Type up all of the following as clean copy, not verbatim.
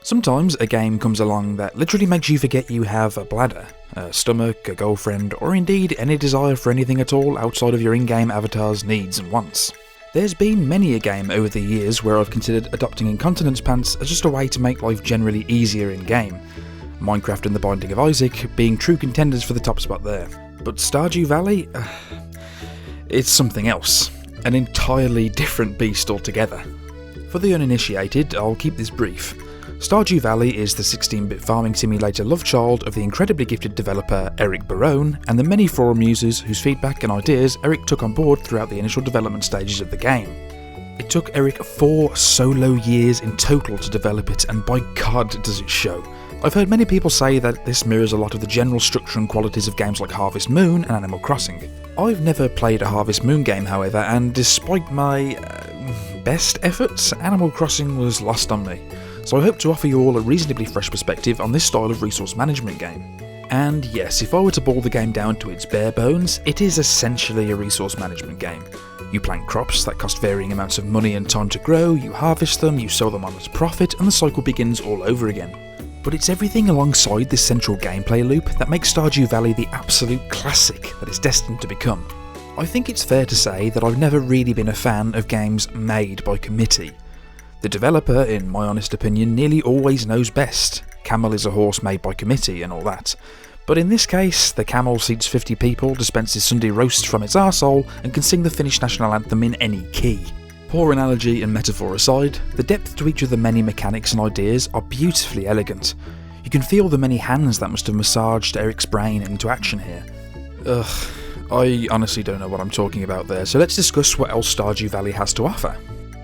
Sometimes a game comes along that literally makes you forget you have a bladder, a stomach, a girlfriend, or indeed any desire for anything at all outside of your in-game avatar's needs and wants. There's been many a game over the years where I've considered adopting incontinence pants as just a way to make life generally easier in-game. Minecraft and The Binding of Isaac being true contenders for the top spot there. But Stardew Valley? It's something else. An entirely different beast altogether. For the uninitiated, I'll keep this brief. Stardew Valley is the 16-bit farming simulator love child of the incredibly gifted developer Eric Barone and the many forum users whose feedback and ideas Eric took on board throughout the initial development stages of the game. It took Eric 4 solo years in total to develop it, and by God does it show. I've heard many people say that this mirrors a lot of the general structure and qualities of games like Harvest Moon and Animal Crossing. I've never played a Harvest Moon game, however, and despite my best efforts, Animal Crossing was lost on me. So I hope to offer you all a reasonably fresh perspective on this style of resource management game. And yes, if I were to boil the game down to its bare bones, it is essentially a resource management game. You plant crops that cost varying amounts of money and time to grow, you harvest them, you sell them on at a profit, and the cycle begins all over again. But it's everything alongside this central gameplay loop that makes Stardew Valley the absolute classic that it's destined to become. I think it's fair to say that I've never really been a fan of games made by committee. The developer, in my honest opinion, nearly always knows best. Camel is a horse made by committee and all that. But in this case, the camel seats 50 people, dispenses Sunday roasts from its arsehole, and can sing the Finnish national anthem in any key. Poor analogy and metaphor aside, the depth to each of the many mechanics and ideas are beautifully elegant. You can feel the many hands that must have massaged Eric's brain into action here. I honestly don't know what I'm talking about there, so let's discuss what else Stardew Valley has to offer.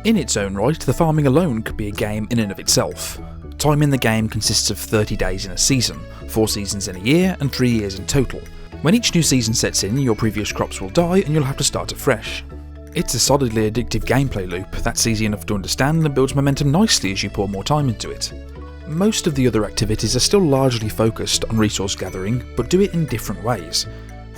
In its own right, the farming alone could be a game in and of itself. Time in the game consists of 30 days in a season, 4 seasons in a year, and 3 years in total. When each new season sets in, your previous crops will die and you'll have to start afresh. It's a solidly addictive gameplay loop that's easy enough to understand and builds momentum nicely as you pour more time into it. Most of the other activities are still largely focused on resource gathering, but do it in different ways.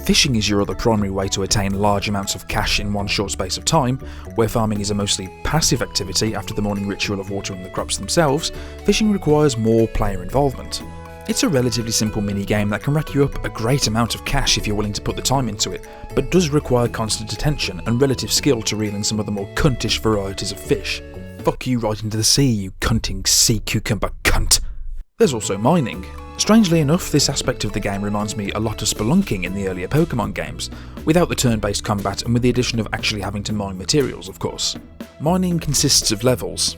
Fishing is your other primary way to attain large amounts of cash in one short space of time. Where farming is a mostly passive activity after the morning ritual of watering the crops themselves, fishing requires more player involvement. It's a relatively simple mini-game that can rack you up a great amount of cash if you're willing to put the time into it, but does require constant attention and relative skill to reel in some of the more cuntish varieties of fish. Fuck you right into the sea, you cunting sea cucumber cunt. There's also mining. Strangely enough, this aspect of the game reminds me a lot of spelunking in the earlier Pokemon games, without the turn-based combat and with the addition of actually having to mine materials, of course. Mining consists of levels.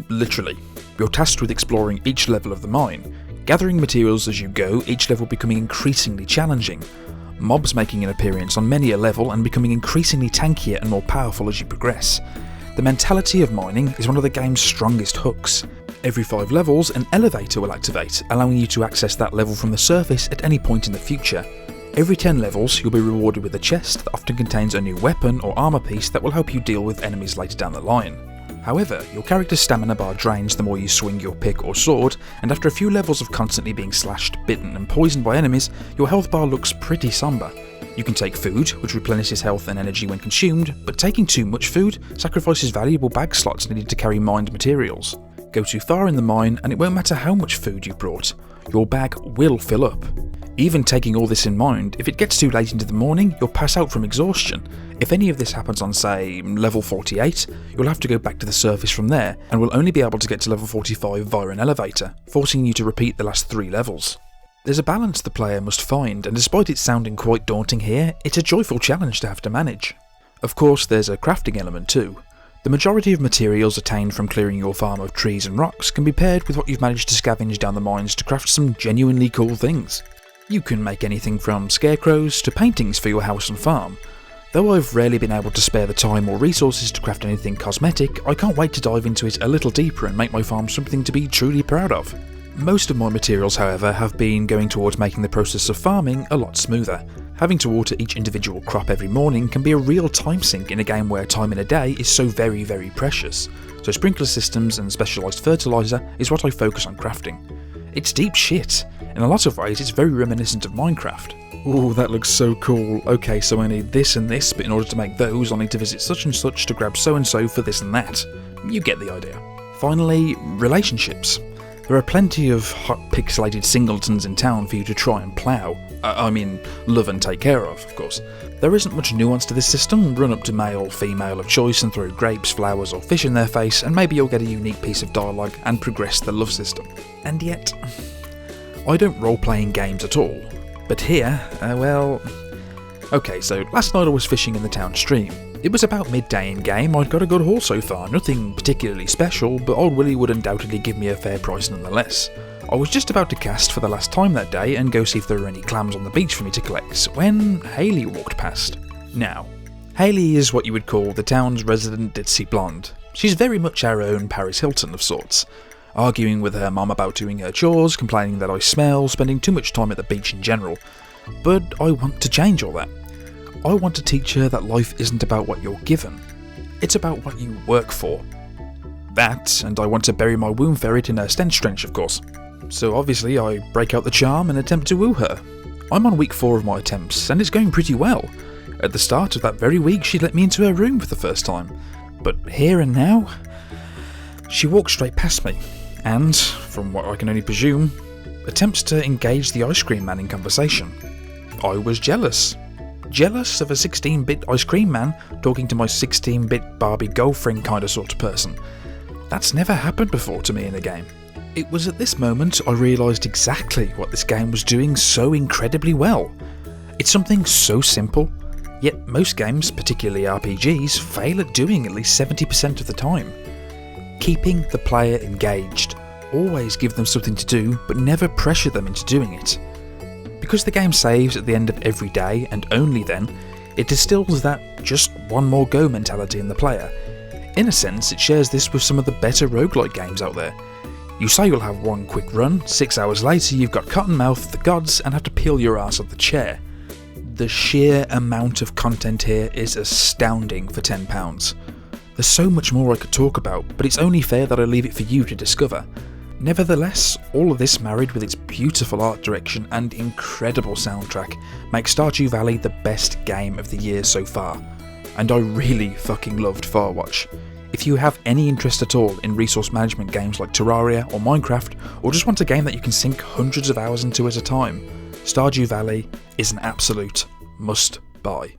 Literally. You're tasked with exploring each level of the mine, gathering materials as you go, each level becoming increasingly challenging. Mobs making an appearance on many a level and becoming increasingly tankier and more powerful as you progress. The mentality of mining is one of the game's strongest hooks. Every 5 levels, an elevator will activate, allowing you to access that level from the surface at any point in the future. Every 10 levels, you'll be rewarded with a chest that often contains a new weapon or armour piece that will help you deal with enemies later down the line. However, your character's stamina bar drains the more you swing your pick or sword, and after a few levels of constantly being slashed, bitten and poisoned by enemies, your health bar looks pretty sombre. You can take food, which replenishes health and energy when consumed, but taking too much food sacrifices valuable bag slots needed to carry mined materials. Go too far in the mine and it won't matter how much food you brought, your bag will fill up. Even taking all this in mind, if it gets too late into the morning, you'll pass out from exhaustion. If any of this happens on, say, level 48, you'll have to go back to the surface from there, and will only be able to get to level 45 via an elevator, forcing you to repeat the last 3 levels. There's a balance the player must find, and despite it sounding quite daunting here, it's a joyful challenge to have to manage. Of course, there's a crafting element too. The majority of materials attained from clearing your farm of trees and rocks can be paired with what you've managed to scavenge down the mines to craft some genuinely cool things. You can make anything from scarecrows to paintings for your house and farm. Though I've rarely been able to spare the time or resources to craft anything cosmetic, I can't wait to dive into it a little deeper and make my farm something to be truly proud of. Most of my materials, however, have been going towards making the process of farming a lot smoother. Having to water each individual crop every morning can be a real time sink in a game where time in a day is so very, very precious. So sprinkler systems and specialised fertiliser is what I focus on crafting. It's deep shit. In a lot of ways, it's very reminiscent of Minecraft. Ooh, that looks so cool. Okay, so I need this and this, but in order to make those, I'll need to visit such and such to grab so and so for this and that. You get the idea. Finally, relationships. There are plenty of hot pixelated singletons in town for you to try and plough. Love and take care of course. There isn't much nuance to this system. Run up to male, female of choice and throw grapes, flowers or fish in their face and maybe you'll get a unique piece of dialogue and progress the love system. And yet, I don't role-playing games at all. But here, okay, so last night I was fishing in the town stream. It was about midday in game, I'd got a good haul so far, nothing particularly special, but old Willie would undoubtedly give me a fair price nonetheless. I was just about to cast for the last time that day and go see if there were any clams on the beach for me to collect, when Hayley walked past. Now, Hayley is what you would call the town's resident ditzy blonde. She's very much our own Paris Hilton of sorts. Arguing with her mum about doing her chores, complaining that I smell, spending too much time at the beach in general. But I want to change all that. I want to teach her that life isn't about what you're given, it's about what you work for. That, and I want to bury my womb ferret in her stench trench, of course. So obviously I break out the charm and attempt to woo her. I'm on week 4 of my attempts, and it's going pretty well. At the start of that very week she let me into her room for the first time. But here and now, she walks straight past me, and, from what I can only presume, attempts to engage the ice cream man in conversation. I was jealous. Jealous of a 16-bit ice cream man talking to my 16-bit Barbie girlfriend kinda sort of person. That's never happened before to me in a game. It was at this moment I realised exactly what this game was doing so incredibly well. It's something so simple, yet most games, particularly RPGs, fail at doing at least 70% of the time. Keeping the player engaged. Always give them something to do, but never pressure them into doing it. Because the game saves at the end of every day, and only then, it distills that just one more go mentality in the player. In a sense, it shares this with some of the better roguelike games out there. You say you'll have one quick run, 6 hours later you've got Cottonmouth, the gods, and have to peel your ass off the chair. The sheer amount of content here is astounding for £10. There's so much more I could talk about, but it's only fair that I leave it for you to discover. Nevertheless, all of this married with its beautiful art direction and incredible soundtrack makes Stardew Valley the best game of the year so far. And I really fucking loved Firewatch. If you have any interest at all in resource management games like Terraria or Minecraft, or just want a game that you can sink hundreds of hours into at a time, Stardew Valley is an absolute must-buy.